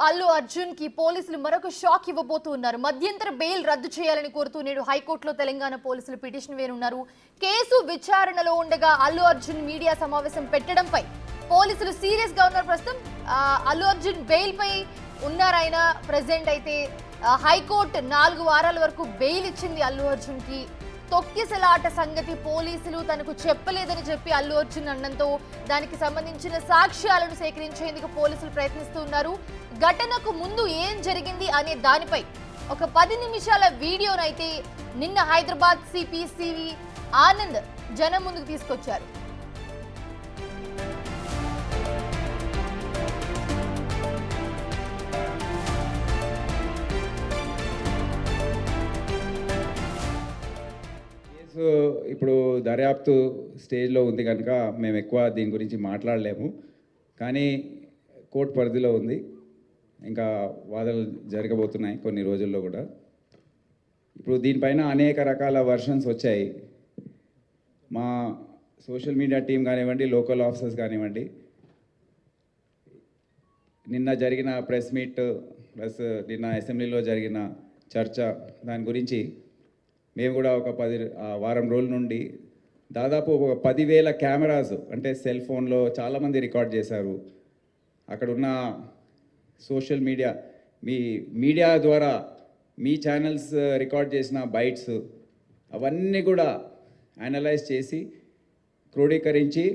అల్లు అర్జున్ కి పోలీసులు మరొక షాక్ ఇవ్వబోతున్నారు. మధ్యంతర బెయిల్ రద్దు చేయాలని కోరుతూ నేడు హైకోర్టులో తెలంగాణ పోలీసులు పిటిషన్ వేయనున్నారు. కేసు విచారణలో ఉండగా అల్లు అర్జున్ మీడియా సమావేశం పెట్టడంపై పోలీసులు సీరియస్ గా ఉన్నారు. ప్రస్తుతం అల్లు అర్జున్ బెయిల్ పై ఉన్నారాయన. ప్రెసిడెంట్ అయితే హైకోర్టు 4 వారాల వరకు బెయిల్ ఇచ్చింది అల్లు అర్జున్ కి. తొక్కిసలాట సంగతి పోలీసులు తనకు చెప్పలేదని చెప్పి అల్లు అర్జున్ అన్నంతో దానికి సంబంధించిన సాక్ష్యాలను సేకరించేందుకు పోలీసులు ప్రయత్నిస్తున్నారు. ఘటనకు ముందు ఏం జరిగింది అనే దానిపై ఒక 10 నిమిషాల వీడియోనైతే నిన్న హైదరాబాద్ సిపి సివి ఆనంద్ జనం ముందుకు తీసుకొచ్చారు. ఇప్పుడు దర్యాప్తు స్టేజ్లో ఉంది కనుక మేము ఎక్కువ దీని గురించి మాట్లాడలేము. కానీ కోర్టు పరిధిలో ఉంది, ఇంకా వాదనలు జరగబోతున్నాయి కొన్ని రోజుల్లో కూడా. ఇప్పుడు దీనిపైన అనేక రకాల వర్షన్స్ వచ్చాయి. మా సోషల్ మీడియా టీం కానివ్వండి, లోకల్ ఆఫీసర్స్ కానివ్వండి, నిన్న జరిగిన ప్రెస్ మీట్ ప్లస్ నిన్న అసెంబ్లీలో జరిగిన చర్చ, దాని గురించి మేము కూడా ఒక వారం రోజుల నుండి దాదాపు ఒక 10,000 కెమెరాస్, అంటే సెల్ ఫోన్లో చాలామంది రికార్డ్ చేశారు. అక్కడున్న సోషల్ మీడియా, మీ మీడియా ద్వారా మీ ఛానల్స్ రికార్డ్ చేసిన బైట్స్ అవన్నీ కూడా అనలైజ్ చేసి క్రోడీకరించి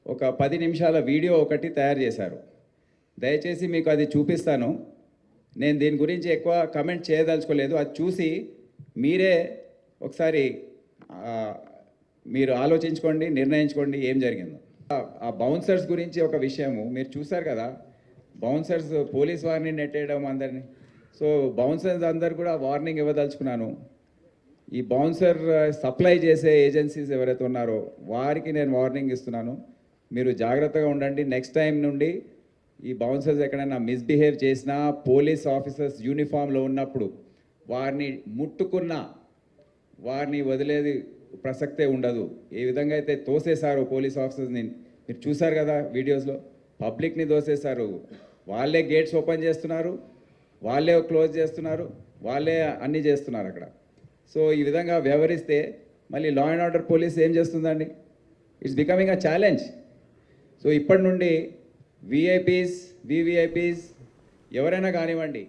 ఒక 10 నిమిషాల వీడియో ఒకటి తయారు చేశారు. దయచేసి మీకు అది చూపిస్తాను. నేను దీని గురించి ఎక్కువ కమెంట్ చేయదలుచుకోలేదు. అది చూసి మీరే ఒకసారి మీరు ఆలోచించుకోండి, నిర్ణయించుకోండి ఏం జరిగిందో. ఆ బౌన్సర్స్ గురించి ఒక విషయము మీరు చూసారు కదా. బౌన్సర్స్ పోలీస్ వారిని నెట్టేయడం అందరినీ. సో బౌన్సర్స్ అందరు కూడా వార్నింగ్ ఇవ్వదలుచుకున్నాను. ఈ బౌన్సర్ సప్లై చేసే ఏజెన్సీస్ ఎవరైతే ఉన్నారో వారికి నేను వార్నింగ్ ఇస్తున్నాను. మీరు జాగ్రత్తగా ఉండండి. నెక్స్ట్ టైం నుండి ఈ బౌన్సర్స్ ఎక్కడైనా మిస్బిహేవ్ చేసినా, పోలీస్ ఆఫీసర్స్ యూనిఫామ్లో ఉన్నప్పుడు వారిని ముట్టుకున్నా వారిని వదిలేది ప్రసక్తే ఉండదు. ఏ విధంగా అయితే తోసేశారో పోలీస్ ఆఫీసర్స్ని మీరు చూశారు కదా వీడియోస్లో. పబ్లిక్ని తోసేశారు. వాళ్ళే గేట్స్ ఓపెన్ చేస్తున్నారు, వాళ్ళే క్లోజ్ చేస్తున్నారు, వాళ్ళే అన్నీ చేస్తున్నారు అక్కడ. సో ఈ విధంగా వ్యవహరిస్తే మళ్ళీ లా అండ్ ఆర్డర్ పోలీస్ ఏం చేస్తుందండి? It's becoming a challenge. So ఇప్పటి నుండి విఐపీస్, వివిఐపీస్ ఎవరైనా కానివ్వండి.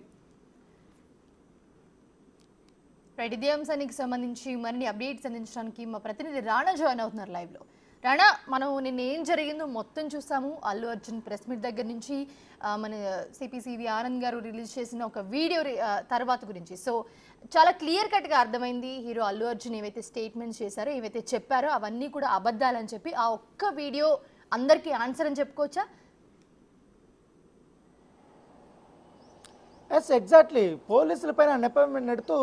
ఇదే అంశానికి సంబంధించి మరిన్ని అప్డేట్స్ అందించడానికి మా ప్రతినిధి రాణా జాయిన్ అవుతున్నారు లైవ్లో. రాణా, మనం నిన్న ఏం జరిగిందో మొత్తం చూసాము. అల్లు అర్జున్ ప్రెస్ మీట్ దగ్గర నుంచి మన సిపిసివి ఆనంద్ గారు రిలీజ్ చేసిన ఒక వీడియో తర్వాత గురించి. సో చాలా క్లియర్ కట్గా అర్థమైంది హీరో అల్లు అర్జున్ ఏవైతే స్టేట్మెంట్స్ చేశారో, ఏవైతే చెప్పారో అవన్నీ కూడా అబద్ధాలని చెప్పి ఆ ఒక్క వీడియో అందరికీ ఆన్సర్ అని చెప్పుకోవచ్చా? Yes, exactly. పోలీసుల పైన నెపం నెడుతూ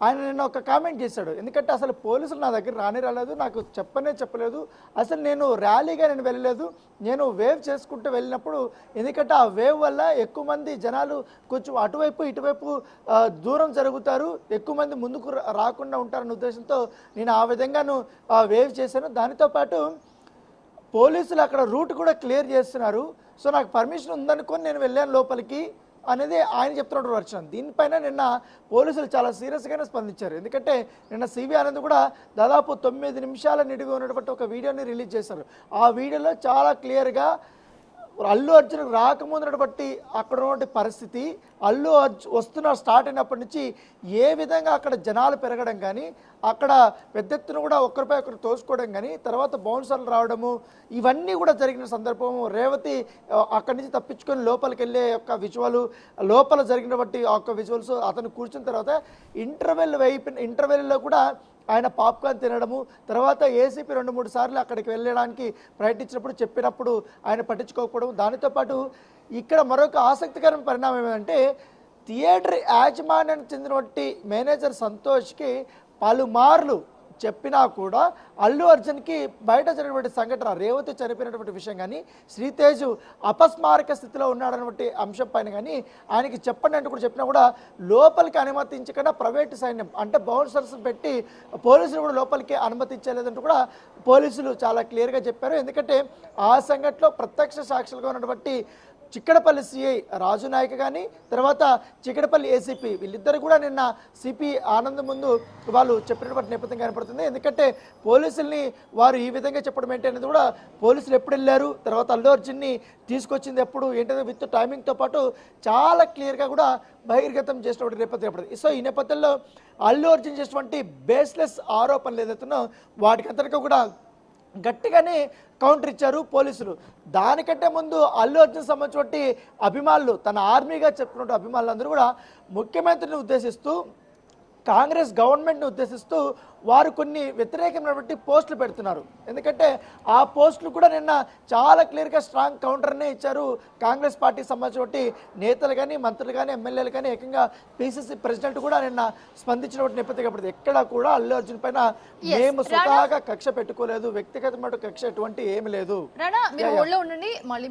ఆయన నిన్న ఒక కామెంట్ చేశాడు. ఎందుకంటే అసలు పోలీసులు నా దగ్గర రాలేదు, నాకు చెప్పలేదు, అసలు నేను ర్యాలీగా నేను వెళ్ళలేదు, నేను వేవ్ చేసుకుంటూ వెళ్ళినప్పుడు, ఎందుకంటే ఆ వేవ్ వల్ల ఎక్కువ మంది జనాలు కొంచెం అటువైపు ఇటువైపు దూరం జరుగుతారు, ఎక్కువ మంది ముందుకు రాకుండా ఉంటారన్న ఉద్దేశంతో నేను ఆ విధంగాను వేవ్ చేశాను. దానితో పాటు పోలీసులు అక్కడ రూట్ కూడా క్లియర్ చేస్తున్నారు. సో నాకు పర్మిషన్ ఉందనుకొని నేను వెళ్ళాను లోపలికి అనేది ఆయన చెప్తున్నటువంటి వర్షన్. దీనిపైన నిన్న పోలీసులు చాలా సీరియస్గానే స్పందించారు. ఎందుకంటే నిన్న సివి ఆనంద్ కూడా దాదాపు 9 నిమిషాల నిడిగా ఉన్నటువంటి ఒక వీడియోని రిలీజ్ చేశారు. ఆ వీడియోలో చాలా క్లియర్గా అల్లు అర్జున్ రాకముందున్నటువంటి అక్కడ ఉన్నటువంటి పరిస్థితి, అల్లు అర్జున్ స్టార్ట్ అయినప్పటి నుంచి ఏ విధంగా అక్కడ జనాలు పెరగడం కానీ, అక్కడ పెద్ద ఎత్తున కూడా ఒకరిపై ఒకరు తోసుకోవడం కానీ, తర్వాత బౌన్సర్లు రావడము, ఇవన్నీ కూడా జరిగిన సందర్భము. రేవతి అక్కడి నుంచి తప్పించుకొని లోపలికి వెళ్ళే యొక్క విజువల్, లోపల జరిగినటువంటి యొక్క విజువల్స్, అతను కూర్చున్న తర్వాత ఇంటర్వెల్లో కూడా ఆయన పాప్కార్న్ తినడము, తర్వాత ఏసీపీ 2-3 సార్లు అక్కడికి వెళ్ళడానికి ప్రయత్నించినప్పుడు చెప్పినప్పుడు ఆయన పట్టించుకోకపోవడం. దానితో పాటు ఇక్కడ మరొక ఆసక్తికరమైన పరిణామం ఏమంటే, థియేటర్ యాజమాన్యానికి చెందినటువంటి మేనేజర్ సంతోష్కి పలుమార్లు చెప్పినా కూడా అల్లు అర్జున్కి బయట జరిగినటువంటి సంఘటన, రేవతి చనిపోయినటువంటి విషయం కానీ, శ్రీతేజ్ అపస్మారక స్థితిలో ఉన్నాడన్నటువంటి అంశం పైన కానీ ఆయనకి చెప్పండి అంటూ కూడా చెప్పినా కూడా లోపలికి అనుమతించకుండా ప్రైవేటు సైన్యం అంటే బౌన్సర్స్ పెట్టి పోలీసులు కూడా లోపలికి అనుమతించలేదంటూ కూడా పోలీసులు చాలా క్లియర్గా చెప్పారు. ఎందుకంటే ఆ సంఘటనలో ప్రత్యక్ష సాక్షులుగా ఉన్నటువంటి చిక్కడపల్లి సిఐ రాజు నాయక్ కానీ తర్వాత చిక్కడపల్లి ఏసీపీ వీళ్ళిద్దరు కూడా నిన్న సిపి ఆనంద్ ముందు వాళ్ళు చెప్పినటువంటి నేపథ్యం కనపడుతుంది. ఎందుకంటే పోలీసుల్ని వారు ఈ విధంగా చెప్పడం ఏంటి అనేది కూడా పోలీసులు ఎప్పుడు వెళ్ళారు, తర్వాత అల్లు అర్జున్ని తీసుకొచ్చింది ఎప్పుడు ఏంటంటే విత్ టైమింగ్తో పాటు చాలా క్లియర్గా కూడా బహిర్గతం చేసినటువంటి నేపథ్యం పడుతుంది. సో ఈ నేపథ్యంలో అల్లు అర్జున్ చేసినటువంటి బేస్లెస్ ఆరోపణలు ఏదైతున్నాయో వాటికి అంతటికీ కూడా గట్టిగానే కౌంటర్ ఇచ్చారు పోలీసులు. దానికంటే ముందు అల్లు అర్జున్ సంబంధించినటువంటి అభిమానులు, తన ఆర్మీగా చెప్పుకున్న అభిమానులు అందరూ కూడా ముఖ్యమంత్రిని ఉద్దేశిస్తూ, కాంగ్రెస్ గవర్నమెంట్ని ఉద్దేశిస్తూ వారు కొన్ని వ్యతిరేకమైనటువంటి పోస్టులు పెడుతున్నారు. ఎందుకంటే ఆ పోస్టులు కూడా నిన్న చాలా క్లియర్గా స్ట్రాంగ్ కౌంటర్నే ఇచ్చారు కాంగ్రెస్ పార్టీకి సంబంధించినటువంటి నేతలు కానీ, మంత్రులు కానీ, ఎమ్మెల్యేలు కానీ, ఏకంగా పిసిసి ప్రెసిడెంట్ కూడా నిన్న స్పందించినటువంటి నేపథ్యం పడుతుంది. ఎక్కడ కూడా అల్లు అర్జున్ పైన మేము స్వతహాగా కక్ష పెట్టుకోలేదు, వ్యక్తిగతమైన కక్ష ఎటువంటి ఏమి లేదు. రాణా, మీరు hold లో ఉండండి. మళ్ళీ